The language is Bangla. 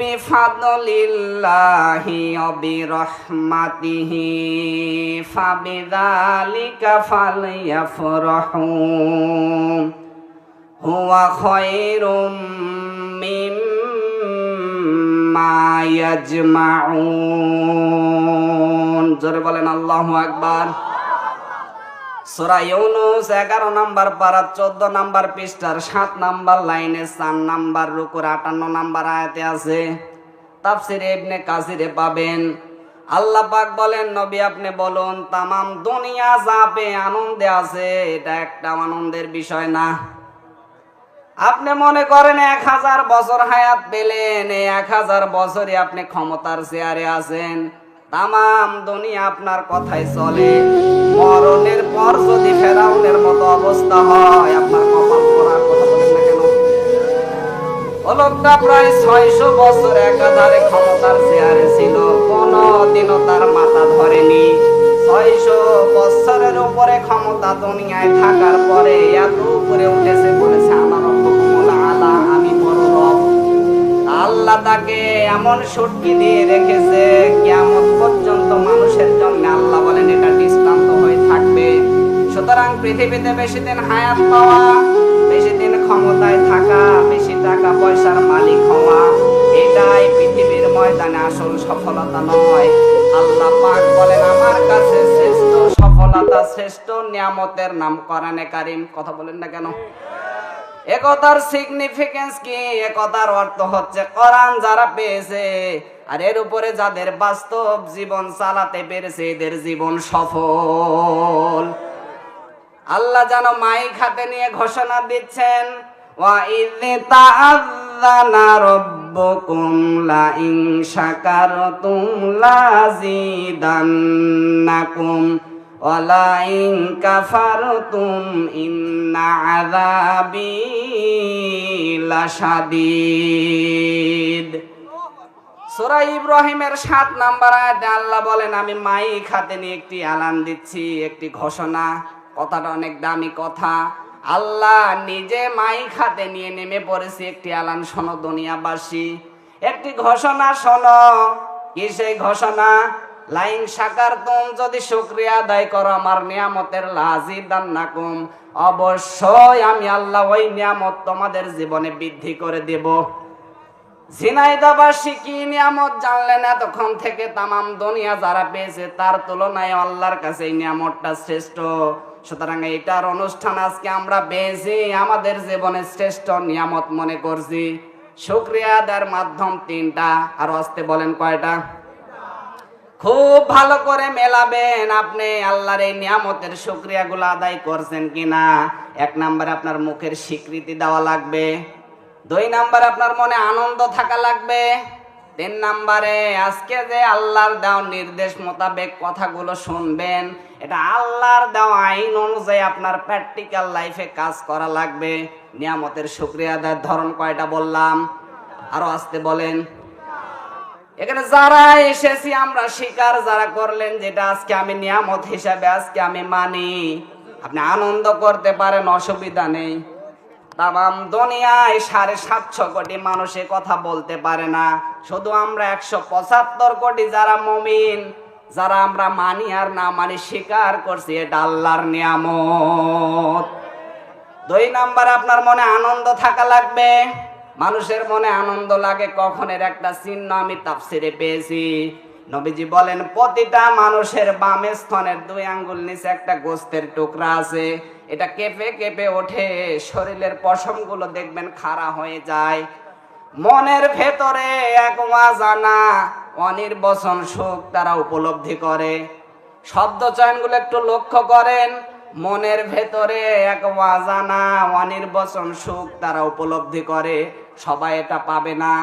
বিফাদলিল্লাহি ওয়া বিরহমাতিহি ফাবিযালিকা ফালইয়াফরাহু হুয়া খায়রুম মিম্মা ইয়াজমাউন। জোরে বলেন আল্লাহু আকবার। সূরা ইউনূস 11 নম্বর পারা 14 নম্বর পৃষ্ঠার 7 নম্বর লাইনে 4 নম্বর রুকুর 58 নম্বর আয়াতে আছে। তাফসীরে ইবনে কাসিরে পাবেন। আল্লাহ পাক বলেন, নবী আপনি বলুন, তামাম দুনিয়া যা পেয়ে আনন্দে আছে এটা একটা আনন্দের বিষয় না। আপনি মনে করেন 1000 বছর হায়াত পেলেন, এই 1000 বছরে আপনি ক্ষমতার চেয়ারে আছেন, তামাম দুনিয়া আপনার কথাই চলে। মরণের পর যদি ফেরাউনের মতো অবস্থা হয়, আপনার কপাল পোড়ার কথা বলেন না কেন? ও লোকটা প্রায় 600 বছর একাধারে ক্ষমতার চেয়ারে ছিল, কোনদিনও তার মাথা ধরেনি। 600 বছরের উপরে ক্ষমতা দুনিয়ায় থাকার পরে এত উপরে উঠেছে, বলেছে আমার রব্বুকুমুল আলা, আমি বড় রব। আল্লাহ তাকে এমন সুটকি দিয়ে রেখেছে, কিয়ামত পর্যন্ত মানুষের জন্য আল্লাহ বলেন এটা দৃষ্টান্ত হয়ে থাকবে। সুতরাং পৃথিবীতে বেশি দিন হায়াত পাওয়া, বেশি দিন ক্ষমতায় থাকা, বেশি টাকা পয়সার মালিক হওয়া, এটাই পৃথিবীর ময়দানে আসল সফলতা নয়। আল্লাহ পাক বলেন আমার কাছে শ্রেষ্ঠ সফলতা, শ্রেষ্ঠ নিয়ামতের নাম কোরআনে কারীম। কথা বলেন না কেন? একতার সিগনিফিকেন্স কি? একতার অর্থ হচ্ছে কোরআন যারা পেয়েছে আর এর উপরে যাদের বাস্তব জীবন চালাতে পেরেছে, এদের জীবন সফল। আল্লাহ যেন মাইক হাতে নিয়ে ঘোষণা দিচ্ছেন, ওয়া ইয তাআযানা রাব্বুকুম লা ইন শাকারতুম লাযিদান্নাকুম ওয়া লা ইন কাফারতুম ইন্না আযাবি লাশাদীদ। সূরা ইব্রাহিমের 7 নম্বর আয়াতে আল্লাহ বলেন, আমি মাইক হাতে নিয়ে একটি এলান দিচ্ছি, একটি ঘোষণা। কথাটা অনেক দামি কথা। আল্লাহ নিজে মাইক হাতে নিয়ে নেমে পড়েছে, একটি এলান শোনো দুনিয়াবাসী, একটি ঘোষণা শোনো। কি সেই ঘোষণা? লাইন শাকারতুম, যদি শুকরিয়া আদায় করো আমার নিয়ামতের, লাযিদান্নাকুম, অবশ্যই আমি আল্লাহ ওই নিয়ামত তোমাদের জীবনে বৃদ্ধি করে দেব। ঝিনাইদহবাসী কি নিয়ামত জানলেন এতক্ষণ থেকে? তামাম দুনিয়া যারা পেয়েছে তার তুলনায় আল্লাহর কাছে এই নিয়ামতটা শ্রেষ্ঠ। সুতরাং এইটার অনুষ্ঠান আজকে আমরা পেয়েছি, আমাদের জীবনে শ্রেষ্ঠ নিয়ামত মনে করছি। শুকরিয়া আদায়ের মাধ্যম 3টা, আর আসতে বলেন কয়টা? খুব ভালো করে মেলাবেন আপনি আল্লাহর এই নিয়ামতের শুকরিয়াগুলো আদায় করছেন কিনা। 1 নম্বরে আপনার মুখের স্বীকৃতি দেওয়া লাগবে, 2 নম্বরে আপনার মনে আনন্দ থাকা লাগবে, 3 নম্বরে আজকে যে আল্লাহর দেওয়া নির্দেশ মোতাবেক কথাগুলো শুনবেন, এটা আল্লাহর দেওয়া আইন অনুযায়ী আপনার প্র্যাকটিক্যাল লাইফে কাজ করা লাগবে। নিয়ামতের শুকরিয়া আদায়ের ধরন কয়টা বললাম? আরো আসতে বলেন। এখানে যারা এসেছি আমরা স্বীকার যারা করলেন, যেটা আজকে আমি নিয়ামত হিসাবে আজকে আমি মানি, আপনি আনন্দ করতে পারেন, অসুবিধা নেই। তামাম দুনিয়ায় 750 কোটি মানুষে কথা বলতে পারে না, শুধু আমরা 175 কোটি যারা মুমিন, যারা আমরা মানি আর না মানি স্বীকার করছি, এটা আল্লাহর নিয়ামত। 2 নাম্বার, আপনার মনে আনন্দ থাকা লাগবে। মানুষের মনে আনন্দ লাগে কখন, এর একটা চিহ্ন আমি তাফসিরে পেয়েছি। নবীজি বলেন, প্রতিটা মানুষের বাম স্তনের 2 আঙ্গুল নিচে একটা গোস্তের টুকরা আছে, এটা কেঁপে কেঁপে ওঠে, শরীরের পশমগুলো দেখবেন খাড়া হয়ে যায়। মনের ভেতরে এক অজানা অনির্বচন সুখ তারা উপলব্ধি করে। শব্দ চয়নগুলো একটু লক্ষ্য করেন, মনের ভেতরে এক অজানা অনির্বচন সুখ তারা উপলব্ধি করে। সবাই এটা পাবে না।